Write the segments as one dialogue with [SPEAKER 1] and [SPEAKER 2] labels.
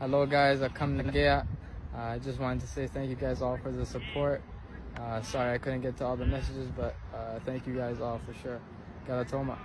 [SPEAKER 1] Hello guys, I come to get. I just wanted to say thank you guys all for the support. Sorry I couldn't get to all the messages, but thank you guys all for sure. Galatoma.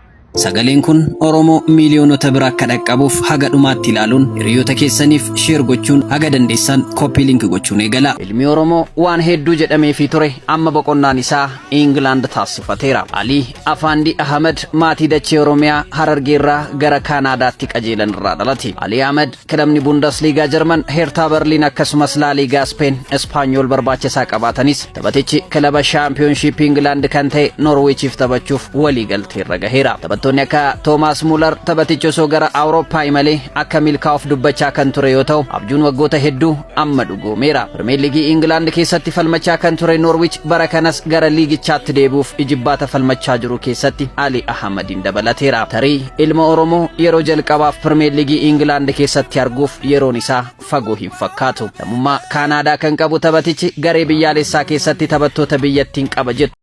[SPEAKER 2] Sagaleen kun Oromoo miiliyoonota bira akka dhaqqabuuf haga dhumaatti ilaaluun hiriyoota keessaniif sheer gochuun haga dandeessan copy link gochuun eegala. Ilmi Oromoo waan hedduu jedhamee fi ture amma boqonnaan isaa England taasifateera. Ali Afandi Ahmed maatii dachee Oromiyaa Harargeerraa gara Kaanaadaatti qajeelan irraa dhalate. Ali Ahmed kilabni Bundesliga Jarman Hertha Berlin akkasumas La Liga Spain Espanyol barbaachisaa qabaatanis taphatichi kilaba Championship England kan ta'e Norwichiif taphachuuf walii galteerra gaheera. Taphattoonni akka Thomas Muller taphaticha osoo gara Awurooppaa imalee akka milkaa'uuf dubbachaa kan ture yoo ta'u abjuun waggoota hedduu amma dhugoomeera. Premier League England keessatti falmachaa kan ture Norwich bara kanas gara liigichaatti deebi'uuf ijibbaata falmachaa jiru keessatti Ali Ahmedin dabalateera. Tarii ilma Oromoo yeroo jalqabaaf Premier League England keessatti arguuf yeroon isaa fagoo hin fakkaatu. Lammummaa Kaanaadaa kan qabu taphatichi garee biyyaalessaa keessatti taphattoota biyyattiin qaba jedhu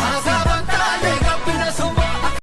[SPEAKER 3] Asa